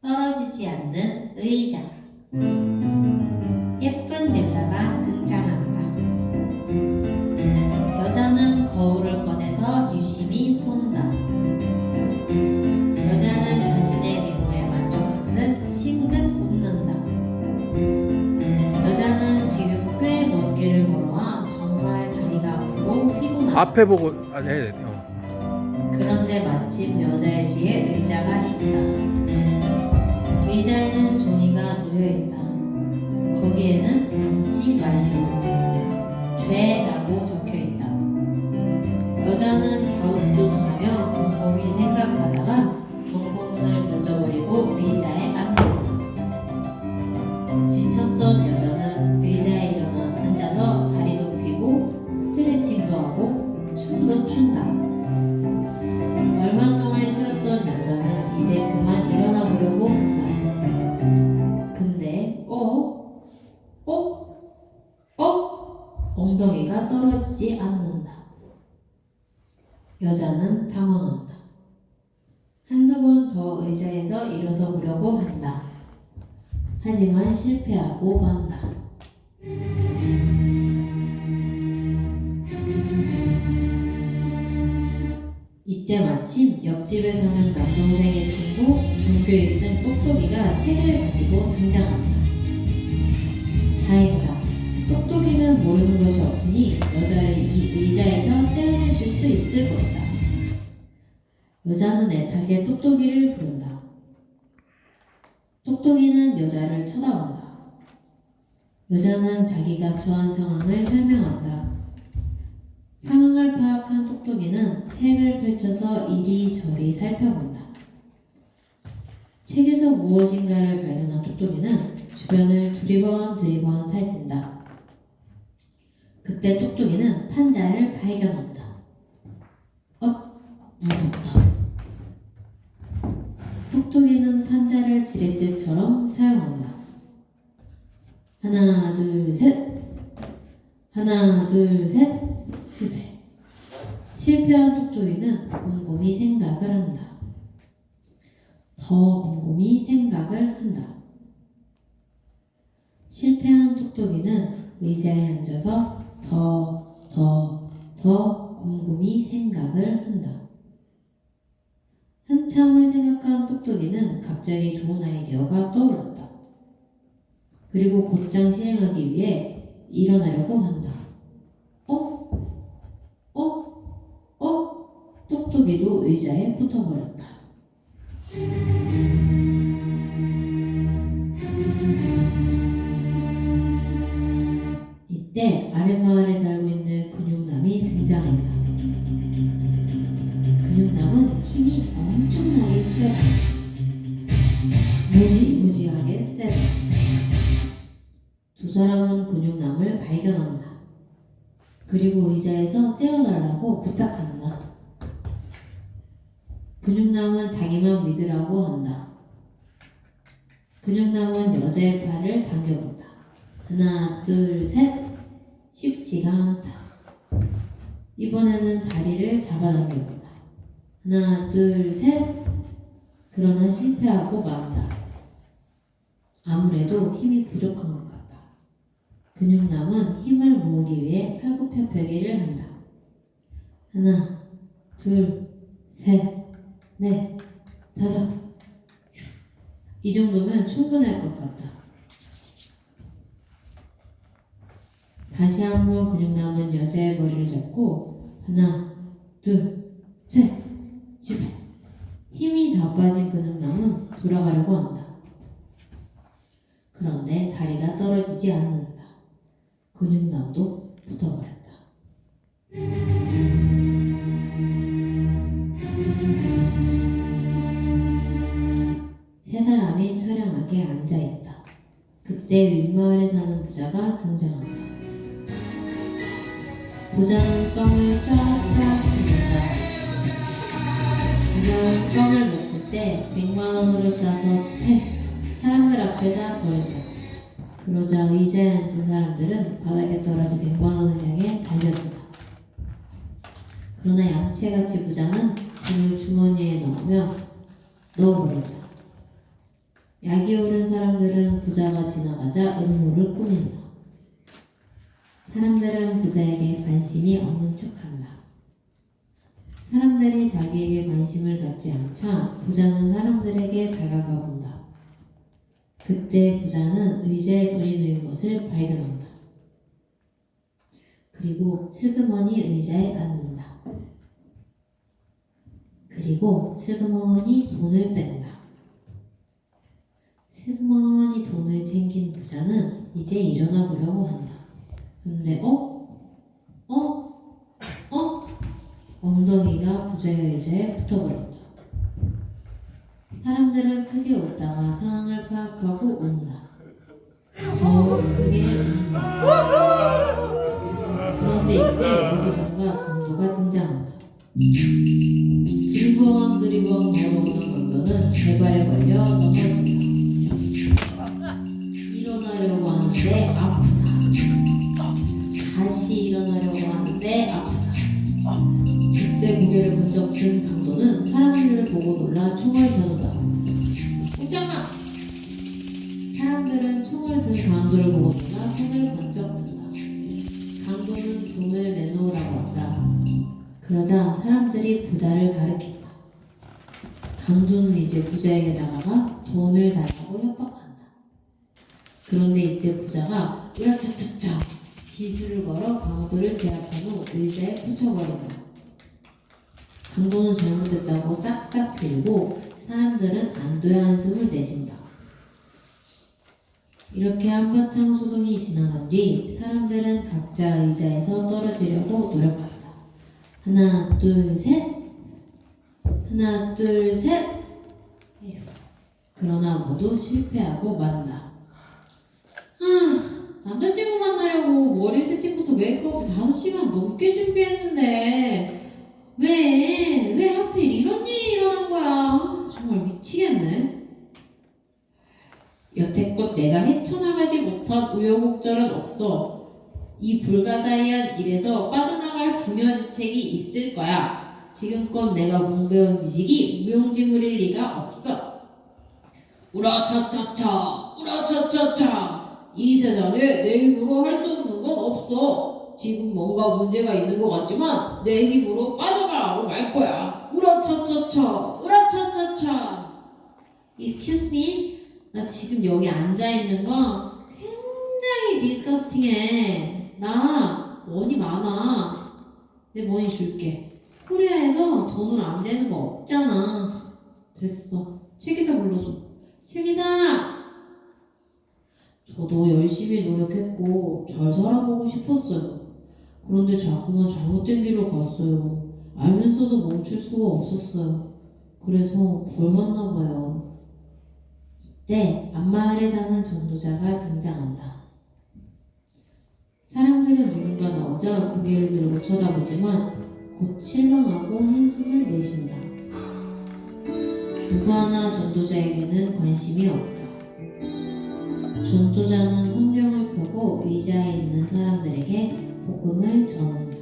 떨어지지 않는 의자. 예쁜 여자가 등장한다. 여자는 거울을 꺼내서 유심히 본다. 여자는 자신의 미모에 만족한 듯 싱긋 웃는다. 여자는 지금 꽤 먼 길을 걸어와 정말 다리가 아프고 피곤하다. 앞에 보고 네. 그런데 마침 여자의 뒤에 의자가 있다. 의자에는 종이가 놓여있다. 거기에는 앉지 마시오. 죄라고 적혀있다. 여자는 갸우뚱하며 곰곰이 생각하다가 경고문을 던져버리고 의자에 앉는다. 지쳤던 여자는 의자에 일어나 앉아서 다리도 펴고 스트레칭도 하고 춤도 춘다. 얼마 동안 쉬었던 여자는 이제 그만 일어나 보려고 한다. 근데 엉덩이가 떨어지지 않는다. 여자는 당황한다. 한두 번 더 의자에서 일어서 보려고 한다. 하지만 실패하고 만다. 이때 마침 옆집에 사는 남동생의 친구 전교에 있는 똑똑이가 책을 가지고 등장한다. 다행이다. 똑똑이는 모르는 것이 없으니 여자를 이 의자에서 떼어내줄 수 있을 것이다. 여자는 애타게 똑똑이를 부른다. 똑똑이는 여자를 쳐다본다. 여자는 자기가 처한 상황을 설명한다. 상황을 파악한 똑똑이는 책을 펼쳐서 이리저리 살펴본다. 책에서 무엇인가를 발견한 똑똑이는 주변을 두리번 살핀다. 그때 똑똑이는 판자를 발견한다. 무섭다. 똑똑이는 판자를 지렛대처럼 사용한다. 하나, 둘, 셋. 하나, 둘, 셋. 실패. 실패한 똑똑이는 곰곰이 생각을 한다. 더 곰곰이 생각을 한다. 실패한 똑똑이는 의자에 앉아서 더 곰곰이 생각을 한다. 한참을 생각한 똑똑이는 갑자기 좋은 아이디어가 떠올랐다. 그리고 곧장 실행하기 위해 일어나려고 한다. 똑똑이도 의자에 붙어버렸다. 이때 아랫마을에 살고 있는 근육남이 등장한다. 근육남은 힘이 엄청나게 세다. 무지무지하게 세다. 두 사람은 근육남을 발견한다. 그리고 의자에서 떼어달라고 부탁한다. 근육남은 자기만 믿으라고 한다. 근육남은 여자의 팔을 당겨본다. 하나, 둘, 셋. 쉽지가 않다. 이번에는 다리를 잡아당겨본다. 하나, 둘, 셋. 그러나 실패하고 만다. 아무래도 힘이 부족한 것 같다. 근육남은 힘을 모으기 위해 팔굽혀펴기를 한다. 하나, 둘, 셋, 넷, 다섯. 이 정도면 충분할 것 같다. 다시 한번 근육남은 여자의 머리를 잡고 하나, 둘, 셋, 실패. 힘이 다 빠진 근육남은 돌아가려고 한다. 그런데 다리가 떨어지지 않는다. 근육남도 붙어버렸다. 세 사람이 처량하게 앉아있다. 그때 윗마을에 사는 부자가 등장한다. 부자는 껌을 쫙쫙 씹는다. 부자는 껌을 먹을 때 100만원으로 싸서 사람들 앞에다 버린다. 그러자 의자에 앉은 사람들은 바닥에 떨어진 100만원을 향해 달려든다. 그러나 양채같이 부자는 돈을 주머니에 넣어버린다. 약이 오른 사람들은 부자가 지나가자 음모를 꾸민다. 사람들은 부자에게 관심이 없는 척한다. 사람들이 자기에게 관심을 갖지 않자 부자는 사람들에게 다가가 본다. 그때 부자는 의자에 돈이 놓인 것을 발견한다. 그리고 슬그머니 의자에 앉는다. 그리고 슬그머니 돈을 뺀다. 슬그머니 돈을 챙긴 부자는 이제 일어나 보려고 한다. 근데 엉덩이가 부자의 의자에 붙어버렸다. 사람들은 크게 웃다가 상황을 파악하고 운다. 더 크게 운다. 그런데 이때 어디선가 강도가 등장한다. 두리번 걸어오는 강도는 제 발에 걸려 넘어진다. 일어나려고 하는데 아프다. 다시 일어나려고 하는데 아프다. 그때 고개를 번쩍 든 강도는 사람들을 보고 놀라 총을 겨눈다. 꼼짝마! 사람들은 총을 든 강도를 보고 놀라 손을 번쩍 든다. 강도는 돈을 내놓으라고 한다. 그러자 사람들이 부자를 가리킨다. 강도는 이제 부자에게 다가가 돈을 달라고 협박한다. 그런데 이때 부자가 으라차차차 기술을 걸어 강도를 제압한 후 의자에 붙여버린다. 강도는 잘못했다고 싹싹 빌고 사람들은 안도의 한숨을 내쉰다. 이렇게 한바탕 소동이 지나간 뒤 사람들은 각자 의자에서 떨어지려고 노력한다. 하나, 둘, 셋! 하나, 둘, 셋! 에휴, 그러나 모두 실패하고 만다. 남자친구 만나려고 머리 세팅부터 메이크업부터 5시간 넘게 준비했는데 왜 하필 이런 일이 일어난 거야? 정말 미치겠네. 여태껏 내가 헤쳐나가지 못한 우여곡절은 없어. 이 불가사의한 일에서 빠져나갈 궁여지책이 있을 거야. 지금껏 내가 공부해온 지식이 무용지물일 리가 없어. 우라차차차 우라차차차 이 세상에 내 힘으로 할 수 없는 건 없어. 지금 뭔가 문제가 있는 것 같지만 내 힘으로 빠져나가고 말 거야. 우라차차차 우라차차차. Excuse me? 나 지금 여기 앉아있는 거 굉장히 디스커스팅해. 나 머니 많아. 내 머니 줄게. 코리아에서 돈으로 안 되는 거 없잖아. 됐어. 최 기사 불러줘. 최 기사! 저도 열심히 노력했고 잘 살아보고 싶었어요. 그런데 자꾸만 잘못된 길로 갔어요. 알면서도 멈출 수가 없었어요. 그래서 벌 받나 봐요. 이때 앞마을에 사는 전도자가 등장한다. 사람들은 누군가 나오자 고개를 들고 쳐다보지만 곧 실망하고 한숨을 내쉰다. 누구 하나 전도자에게는 관심이 없다. 전도자는 성경을 펴고 의자에 있는 사람들에게 복음을 전한다.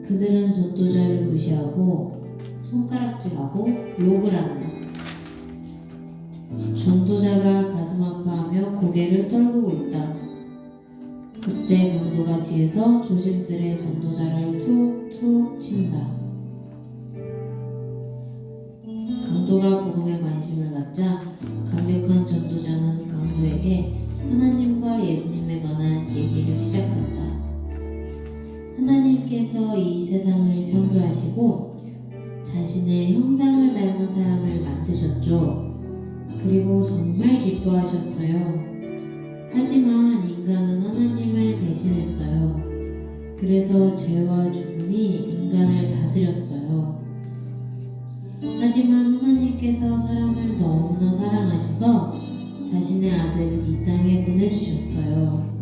그들은 전도자를 무시하고 손가락질하고 욕을 한다. 전도자가 가슴 아파하며 고개를 떨구고 있다. 그때 강도가 뒤에서 조심스레 전도자를 툭툭 친다. 강도가 복음에 관심을 갖자 강력한 전도자는 강도에게 하나님과 예수님에 관한 얘기를 시작한다. 하나님께서 이 세상을 창조하시고 자신의 형상을 닮은 사람을 만드셨죠. 그리고 정말 기뻐하셨어요. 하지만 인간은 하나님을 배신했어요. 그래서 죄와 죽음이 인간을 다스렸어요. 하지만 하나님께서 사람을 너무나 사랑하셔서 자신의 아들을 이 땅에 보내주셨어요.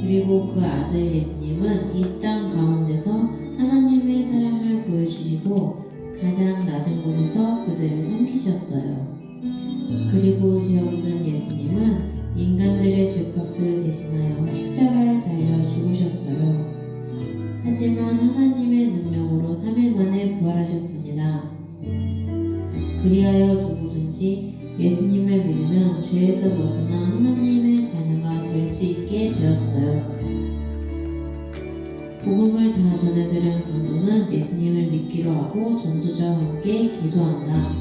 그리고 그 아들 예수님은 이 땅 가운데서 하나님의 사랑을 보여주시고 가장 낮은 곳에서 그들을 섬기셨어요. 그리고 죄 없는 예수님은 인간들의 죄값을 대신하여 십자가에 달려 죽으셨어요. 하지만 하나님의 능력으로 3일 만에 부활하셨습니다. 그리하여 누구든지 예수님을 믿으면 죄에서 벗어나 하나님의 자녀가 될 수 있게 되었어요. 복음을 다 전해들은 전도는 예수님을 믿기로 하고 전도자와 함께 기도한다.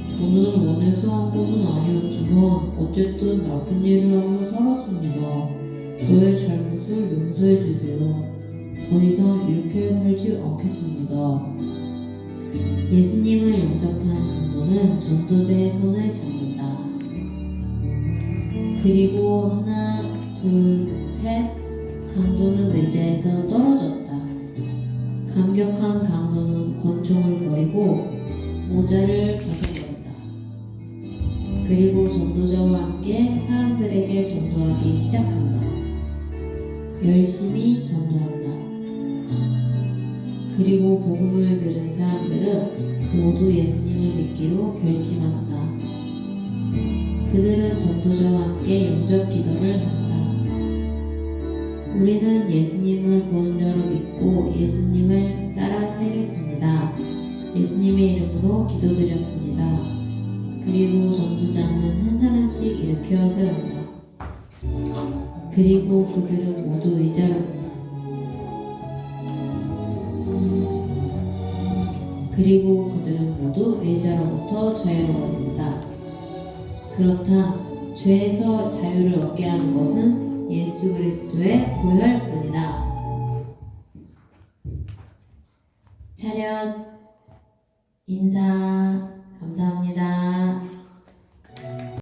저는 원해서 한 것은 아니었지만 어쨌든 나쁜 일을 하며 살았습니다. 저의 잘못을 용서해 주세요. 더 이상 이렇게 살지 않겠습니다. 예수님을 영접한 강도는 전도자의 손을 잡는다. 그리고 하나, 둘, 셋, 강도는 의자에서 떨어졌다. 감격한 강도는 권총을 버리고 모자를 벗어버린다. 그리고 전도자와 함께 사람들에게 전도하기 시작한다. 열심히 전도한다. 그리고 복음을 들은 사람들은 모두 예수님을 믿기로 결심한다. 그들은 전도자와 함께 영접 기도를 한다. 우리는 예수님을 구원자로 믿고 예수님을 따라 살겠습니다. 예수님의 이름으로 기도드렸습니다. 그리고 전도자는 한 사람씩 일으켜 세운다. 그리고 그들은 모두 의자로 그리고 그들은 모두 의자로부터 자유로워진다. 그렇다. 죄에서 자유를 얻게 하는 것은 예수 그리스도의 보혈뿐이다. 차렷 인사.